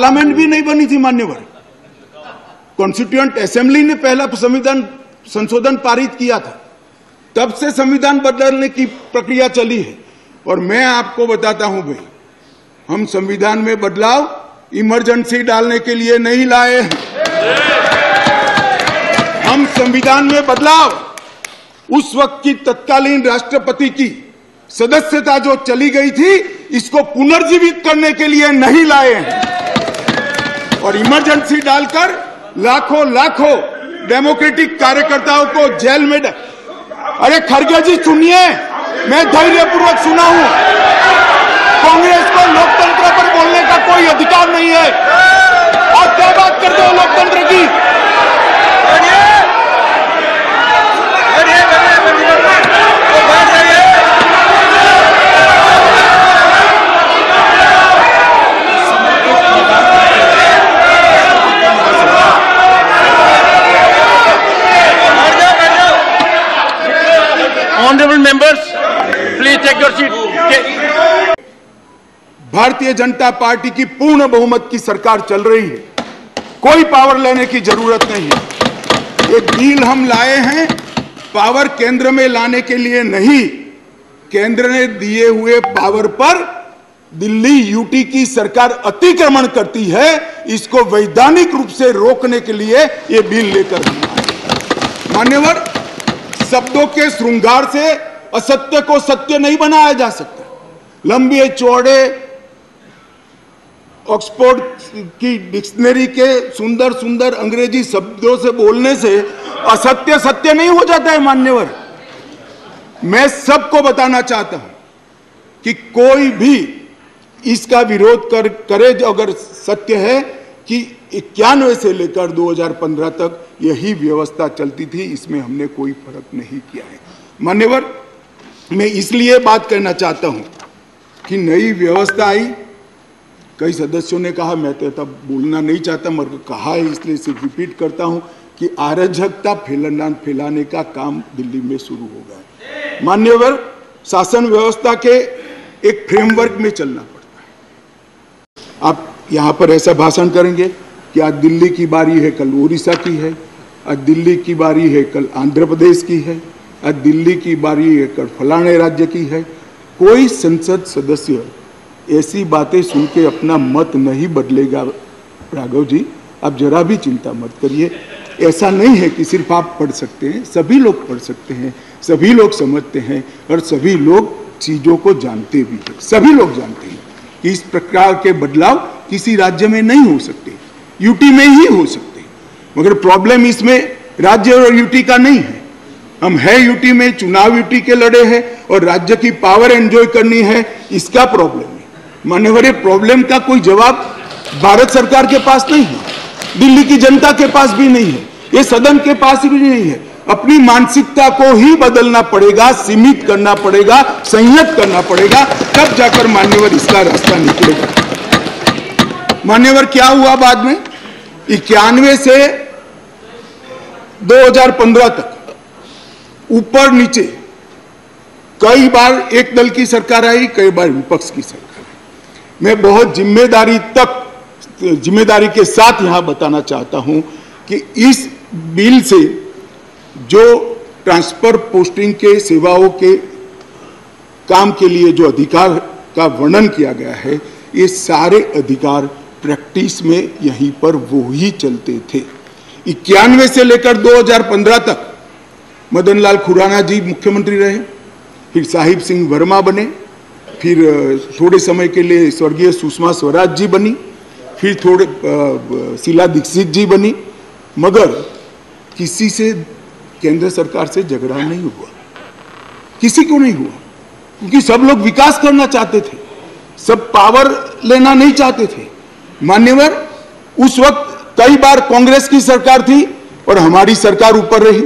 Parliament भी नहीं बनी थी मान्यवर। कॉन्स्टिट्यूएंट असेंबली ने पहला संविधान संशोधन पारित किया था, तब से संविधान बदलने की प्रक्रिया चली है। और मैं आपको बताता हूं भाई, हम संविधान में बदलाव इमरजेंसी डालने के लिए नहीं लाए हैं। हम संविधान में बदलाव उस वक्त की तत्कालीन राष्ट्रपति की सदस्यता जो चली गई थी, इसको पुनर्जीवित करने के लिए नहीं लाए हैं। और इमरजेंसी डालकर लाखों लाखों डेमोक्रेटिक कार्यकर्ताओं को जेल में अरे खड़गे जी सुनिए, मैं धैर्यपूर्वक सुना हूं। कांग्रेस को लोकतंत्र पर बोलने का कोई अधिकार नहीं है। और क्या बात करते हो लोकतंत्र की? Honorable members, please take your seat. Bharatiya Janata party की पूर्ण बहुमत की सरकार चल रही है, कोई पावर लेने की जरूरत नहीं है। एक बिल हम लाए हैं पावर केंद्र में लाने के लिए नहीं, केंद्र ने दिए हुए पावर पर दिल्ली यूटी की सरकार अतिक्रमण करती है, इसको वैधानिक रूप से रोकने के लिए ये बिल लेकर हम आए। मान्यवर, शब्दों के श्रृंगार से असत्य को सत्य नहीं बनाया जा सकता। लंबे चौड़े ऑक्सफोर्ड की डिक्शनरी के सुंदर सुंदर अंग्रेजी शब्दों से बोलने से असत्य सत्य नहीं हो जाता है। मान्यवर, मैं सबको बताना चाहता हूं कि कोई भी इसका विरोध करे, अगर सत्य है कि 91 से लेकर 2015 तक यही व्यवस्था चलती थी, इसमें हमने कोई फर्क नहीं किया है। मान्यवर, मैं इसलिए बात करना चाहता हूं कि नई व्यवस्था आई, कई सदस्यों ने कहा, मैं तो तब बोलना नहीं चाहता मगर कहा है इसलिए सिर्फ रिपीट करता हूं कि अराजकता फैलाने का काम दिल्ली में शुरू हो गया है। मान्यवर, शासन व्यवस्था के एक फ्रेमवर्क में चलना पड़ता है। आप यहां पर ऐसा भाषण करेंगे कि आज दिल्ली की बारी है, कल उड़ीसा की है, आज दिल्ली की बारी है, कल आंध्र प्रदेश की है, आज दिल्ली की बारी है, कल फलाने राज्य की है। कोई संसद सदस्य ऐसी बातें सुन के अपना मत नहीं बदलेगा। राघव जी, आप जरा भी चिंता मत करिए। ऐसा नहीं है कि सिर्फ आप पढ़ सकते हैं, सभी लोग पढ़ सकते हैं, सभी लोग समझते हैं और सभी लोग चीजों को जानते भी हैं। सभी लोग जानते हैं कि इस प्रकार के बदलाव किसी राज्य में नहीं हो सकते, यूटी में ही हो सकते। मगर प्रॉब्लम इसमें राज्य और यूटी का नहीं है। हम है यूटी में, चुनाव यूटी के लड़े हैं और राज्य की पावर एंजॉय करनी है, इसका प्रॉब्लम है। मान्यवर, प्रॉब्लम का कोई जवाब भारत सरकार के पास नहीं है, दिल्ली की जनता के पास भी नहीं है, ये सदन के पास भी नहीं है। अपनी मानसिकता को ही बदलना पड़ेगा, सीमित करना पड़ेगा, संयत करना पड़ेगा, तब जाकर मान्यवर इसका रास्ता निकलेगा। मान्यवर, क्या हुआ बाद में? 91 से 2015 तक ऊपर नीचे कई बार एक दल की सरकार आई, कई बार विपक्ष की सरकार आई। मैं बहुत जिम्मेदारी के साथ यहां बताना चाहता हूं कि इस बिल से जो ट्रांसफर पोस्टिंग के सेवाओं के काम के लिए जो अधिकार का वर्णन किया गया है, ये सारे अधिकार प्रैक्टिस में यहीं पर वो ही चलते थे। 91 से लेकर 2015 तक मदनलाल खुराना जी मुख्यमंत्री रहे, फिर साहिब सिंह वर्मा बने, फिर थोड़े समय के लिए स्वर्गीय सुषमा स्वराज जी बनी, फिर थोड़े शीला दीक्षित जी बनी। मगर किसी से केंद्र सरकार से झगड़ा नहीं हुआ, किसी को नहीं हुआ, क्योंकि सब लोग विकास करना चाहते थे, सब पावर लेना नहीं चाहते थे। मान्यवर, उस वक्त कई बार कांग्रेस की सरकार थी और हमारी सरकार ऊपर रही,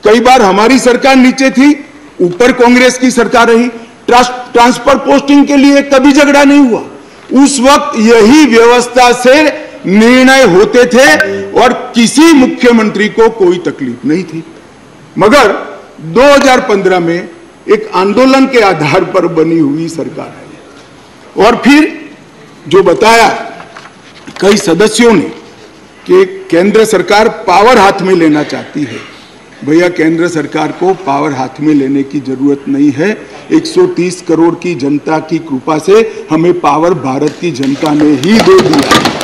कई बार हमारी सरकार नीचे थी, ऊपर कांग्रेस की सरकार रही। ट्रांसफर पोस्टिंग के लिए कभी झगड़ा नहीं हुआ। उस वक्त यही व्यवस्था से निर्णय होते थे और किसी मुख्यमंत्री को कोई तकलीफ नहीं थी। मगर 2015 में एक आंदोलन के आधार पर बनी हुई सरकार है और फिर जो बताया कई सदस्यों ने कि केंद्र सरकार पावर हाथ में लेना चाहती है। भैया, केंद्र सरकार को पावर हाथ में लेने की जरूरत नहीं है। 130 करोड़ की जनता की कृपा से हमें पावर भारत की जनता ने ही दे दिया।